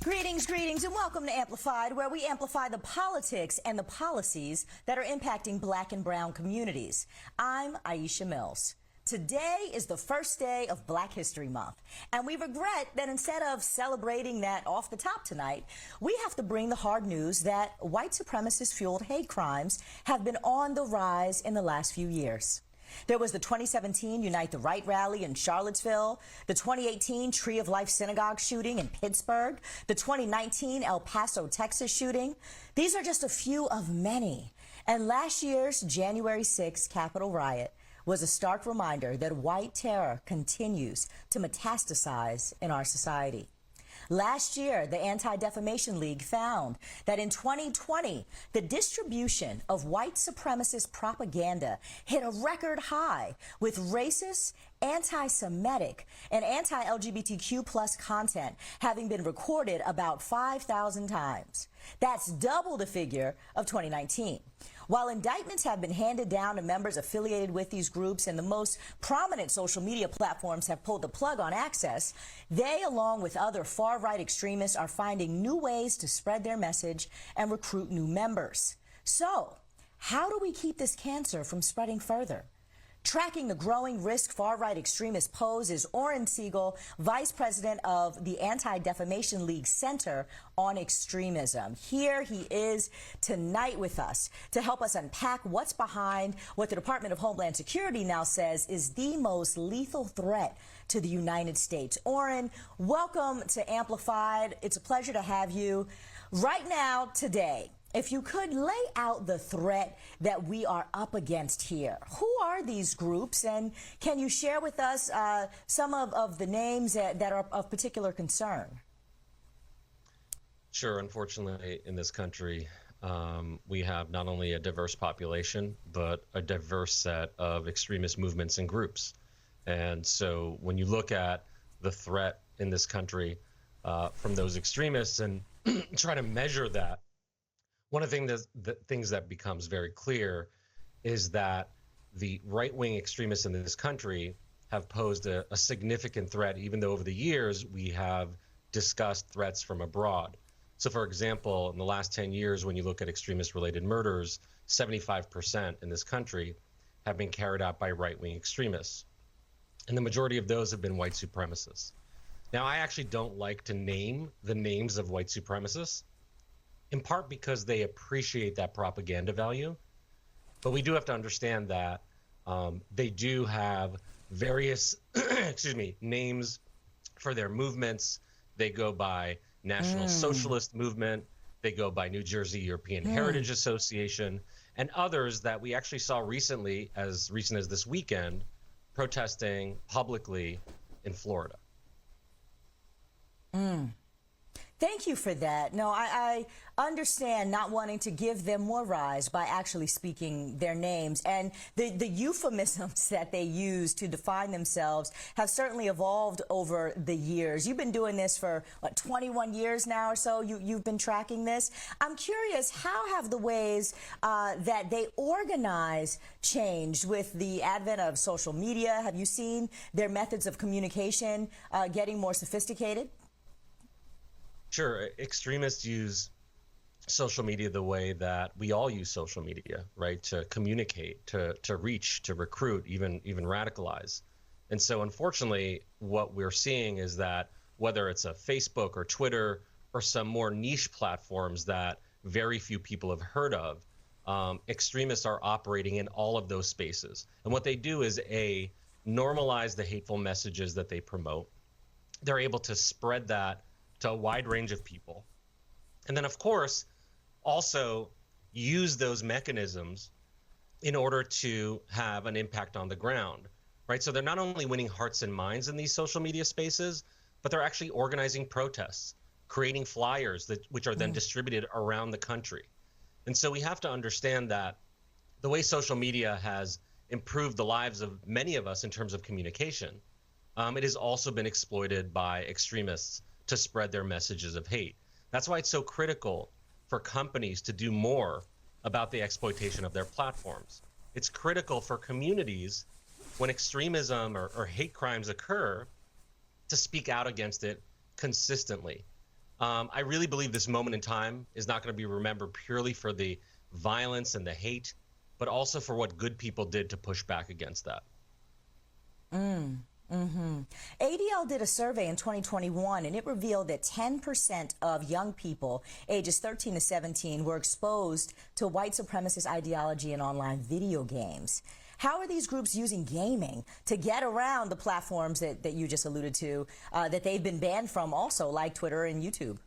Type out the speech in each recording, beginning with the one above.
Greetings, and welcome to Amplified, where we amplify the politics and the policies that are impacting Black and brown communities. I'm Aisha Mills. Today is the first day of Black History Month, and we regret that instead of celebrating that off the top tonight, we have to bring the hard news that white supremacist-fueled hate crimes have been on the rise in the last few years. There was the 2017 Unite the Right rally in Charlottesville, the 2018 Tree of Life synagogue shooting in Pittsburgh, the 2019 El Paso, Texas shooting. These are just a few of many. And last year's January 6th Capitol riot was a stark reminder that white terror continues to metastasize in our society. Last year, the Anti-Defamation League found that in 2020, the distribution of white supremacist propaganda hit a record high, with racist, anti-Semitic, and anti-LGBTQ plus content having been recorded about 5,000 times. That's double the figure of 2019. While indictments have been handed down to members affiliated with these groups and the most prominent social media platforms have pulled the plug on access, they, along with other far-right extremists, are finding new ways to spread their message and recruit new members. So, how do we keep this cancer from spreading further? Tracking the growing risk far-right extremists pose is Oren Segal, Vice President of the Anti-Defamation League Center on Extremism. Here he is tonight with us to help us unpack what's behind what the Department of Homeland Security now says is the most lethal threat to the United States. Oren, welcome to Amplified. It's a pleasure to have you. Right now, today, if you could lay out the threat that we are up against here. Who are these groups, and can you share with us some of the names that are of particular concern? Sure. Unfortunately, in this country, we have not only a diverse population, but a diverse set of extremist movements and groups. And so when you look at the threat in this country from those extremists and try to measure that, one of the things that becomes very clear is that the right-wing extremists in this country have posed a significant threat, even though over the years we have discussed threats from abroad. So, for example, in the last 10 years, when you look at extremist-related murders, 75% in this country have been carried out by right-wing extremists. And the majority of those have been white supremacists. Now, I actually don't like to name the names of white supremacists, in part because they appreciate that propaganda value. But we do have to understand that they do have various names for their movements. They go by National Socialist Movement. They go by New Jersey European Heritage Association, and others that we actually saw recently, as recent as this weekend, protesting publicly in Florida. Thank you for that. No, I understand not wanting to give them more rise by actually speaking their names. And the euphemisms that they use to define themselves have certainly evolved over the years. You've been doing this for, what, 21 years now or so? You've been tracking this. I'm curious, how have the ways that they organize changed with the advent of social media? Have you seen their methods of communication getting more sophisticated? Sure. Extremists use social media the way that we all use social media, right? To communicate, to reach, to recruit, even radicalize. And so, unfortunately, what we're seeing is that whether it's a Facebook or Twitter or some more niche platforms that very few people have heard of, extremists are operating in all of those spaces. And what they do is, A, normalize the hateful messages that they promote. They're able to spread that to a wide range of people. And then, of course, also use those mechanisms in order to have an impact on the ground, right? So they're not only winning hearts and minds in these social media spaces, but they're actually organizing protests, creating flyers which are then distributed around the country. And so we have to understand that the way social media has improved the lives of many of us in terms of communication, it has also been exploited by extremists to spread their messages of hate. That's why it's so critical for companies to do more about the exploitation of their platforms. It's critical for communities, when extremism or hate crimes occur, to speak out against it consistently. I really believe this moment in time is not going to be remembered purely for the violence and the hate, but also for what good people did to push back against that. ADL did a survey in 2021, and it revealed that 10% of young people ages 13 to 17 were exposed to white supremacist ideology in online video games. How are these groups using gaming to get around the platforms that you just alluded to, that they've been banned from also, like Twitter and YouTube?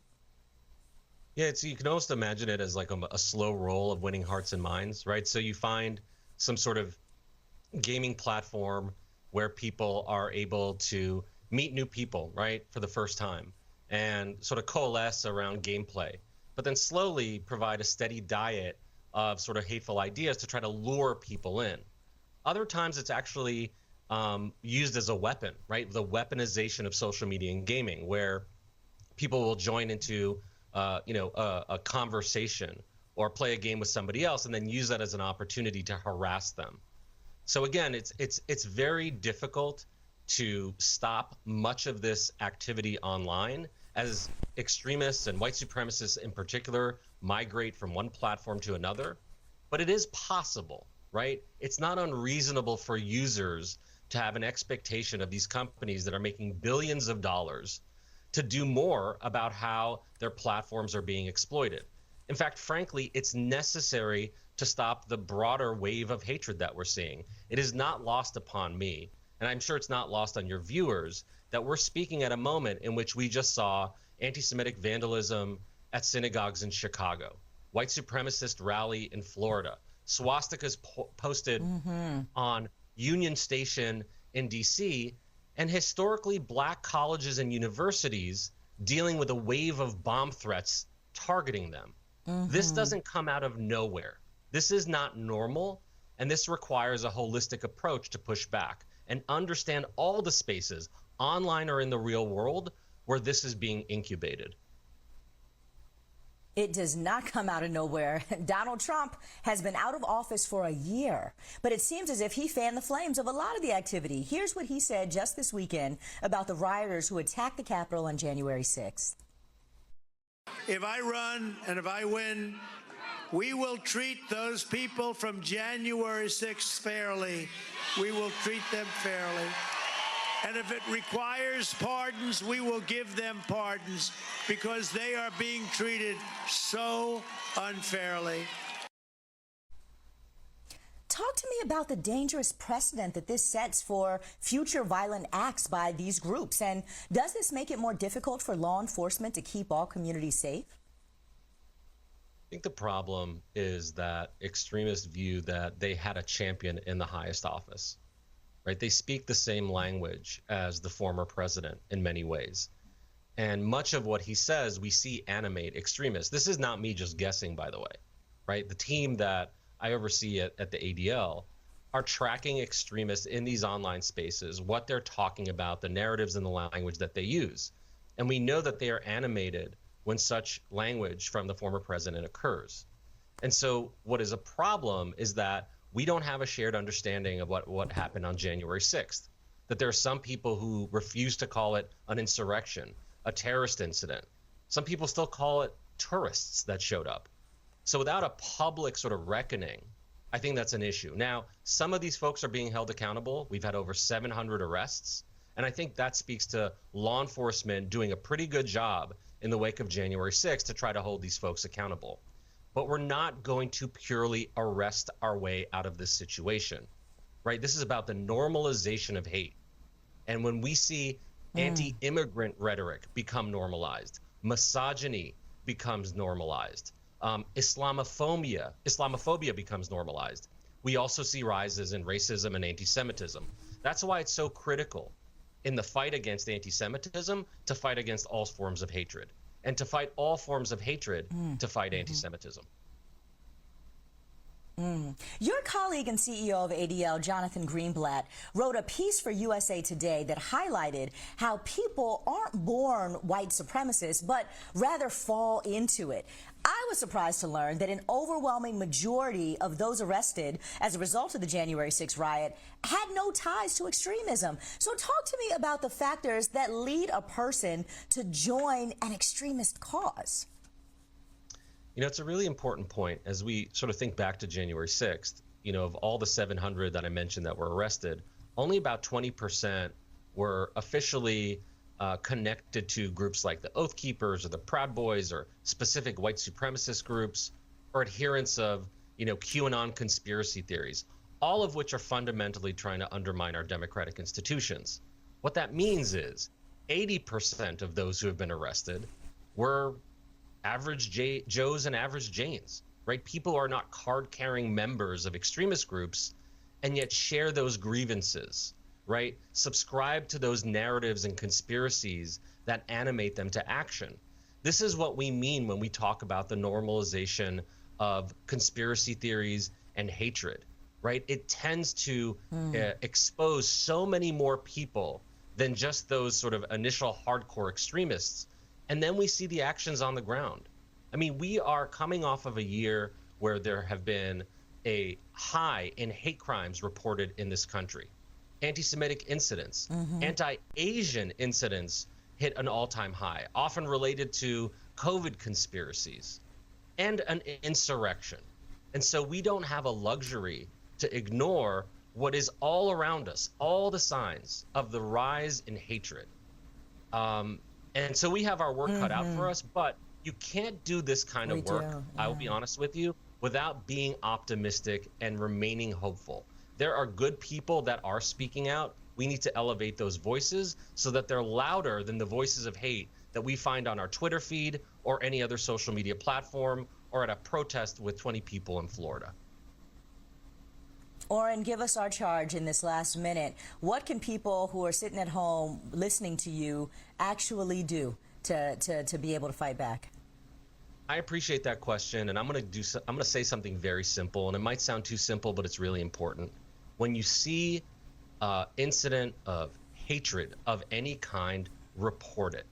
Yeah, you can almost imagine it as like a slow roll of winning hearts and minds, right? So you find some sort of gaming platform where people are able to meet new people, right, for the first time and sort of coalesce around gameplay, but then slowly provide a steady diet of sort of hateful ideas to try to lure people in. Other times it's actually used as a weapon, right? The weaponization of social media and gaming, where people will join into a conversation or play a game with somebody else and then use that as an opportunity to harass them. So again, it's very difficult to stop much of this activity online as extremists and white supremacists in particular migrate from one platform to another. But it is possible, right? It's not unreasonable for users to have an expectation of these companies that are making billions of dollars to do more about how their platforms are being exploited. In fact, frankly, it's necessary to stop the broader wave of hatred that we're seeing. It is not lost upon me, and I'm sure it's not lost on your viewers, that we're speaking at a moment in which we just saw anti-Semitic vandalism at synagogues in Chicago, white supremacist rally in Florida, swastikas posted on Union Station in DC, and historically black colleges and universities dealing with a wave of bomb threats targeting them. This doesn't come out of nowhere. This is not normal, and this requires a holistic approach to push back and understand all the spaces, online or in the real world, where this is being incubated. It does not come out of nowhere. Donald Trump has been out of office for a year, but it seems as if he fanned the flames of a lot of the activity. Here's what he said just this weekend about the rioters who attacked the Capitol on January 6th. If I run and if I win, we will treat those people from January 6th fairly. We will treat them fairly. And if it requires pardons, we will give them pardons because they are being treated so unfairly. Talk to me about the dangerous precedent that this sets for future violent acts by these groups. And does this make it more difficult for law enforcement to keep all communities safe? I think the problem is that extremists view that they had a champion in the highest office, right? They speak the same language as the former president in many ways. And much of what he says, we see animate extremists. This is not me just guessing, by the way, right? The team that I oversee at the ADL are tracking extremists in these online spaces, what they're talking about, the narratives and the language that they use. And we know that they are animated when such language from the former president occurs. And so what is a problem is that we don't have a shared understanding of what happened on January 6th, that there are some people who refuse to call it an insurrection, a terrorist incident. Some people still call it tourists that showed up. So without a public sort of reckoning, I think that's an issue. Now, some of these folks are being held accountable. We've had over 700 arrests. And I think that speaks to law enforcement doing a pretty good job in the wake of January 6th to try to hold these folks accountable. But we're not going to purely arrest our way out of this situation, right? This is about the normalization of hate. And when we see anti-immigrant rhetoric become normalized, misogyny becomes normalized, Islamophobia becomes normalized, we also see rises in racism and anti-Semitism. That's why it's so critical in the fight against anti-Semitism to fight against all forms of hatred, and to fight all forms of hatred to fight anti-Semitism. Your colleague and CEO of ADL, Jonathan Greenblatt, wrote a piece for USA Today that highlighted how people aren't born white supremacists, but rather fall into it. I was surprised to learn that an overwhelming majority of those arrested as a result of the January 6th riot had no ties to extremism. So talk to me about the factors that lead a person to join an extremist cause. You know, it's a really important point as we sort of think back to January 6th. You know, of all the 700 that I mentioned that were arrested, only about 20% were officially connected to groups like the Oath Keepers or the Proud Boys or specific white supremacist groups or adherents of, you know, QAnon conspiracy theories, all of which are fundamentally trying to undermine our democratic institutions. What that means is 80% of those who have been arrested were average Joes and average Janes, right? People are not card-carrying members of extremist groups and yet share those grievances, right? Subscribe to those narratives and conspiracies that animate them to action. This is what we mean when we talk about the normalization of conspiracy theories and hatred, right? It tends to expose so many more people than just those sort of initial hardcore extremists. And then we see the actions on the ground. I mean, we are coming off of a year where there have been a high in hate crimes reported in this country. Anti-Semitic incidents, anti-Asian incidents hit an all-time high, often related to COVID conspiracies and an insurrection. And so we don't have a luxury to ignore what is all around us, all the signs of the rise in hatred. And so we have our work cut out for us, but you can't do this kind of work, I will be honest with you, without being optimistic and remaining hopeful. There are good people that are speaking out. We need to elevate those voices so that they're louder than the voices of hate that we find on our Twitter feed or any other social media platform or at a protest with 20 people in Florida. Oren, give us our charge in this last minute. What can people who are sitting at home listening to you actually do to be able to fight back? I appreciate that question, and I'm going to say something very simple, and it might sound too simple, but it's really important. When you see incident of hatred of any kind, report it.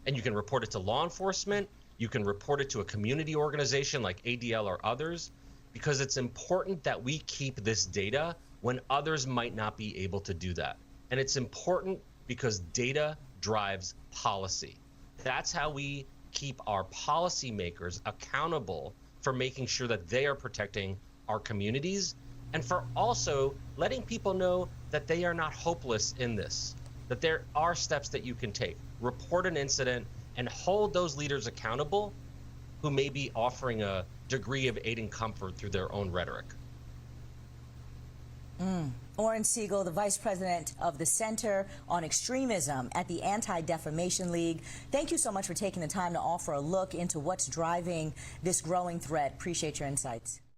And you can report it to law enforcement, you can report it to a community organization like ADL or others, because it's important that we keep this data when others might not be able to do that. And it's important because data drives policy. That's how we keep our policymakers accountable for making sure that they are protecting our communities and for also letting people know that they are not hopeless in this, that there are steps that you can take. Report an incident and hold those leaders accountable who may be offering a degree of aid and comfort through their own rhetoric. Oren Segal, the Vice President of the Center on Extremism at the Anti-Defamation League. Thank you so much for taking the time to offer a look into what's driving this growing threat. Appreciate your insights.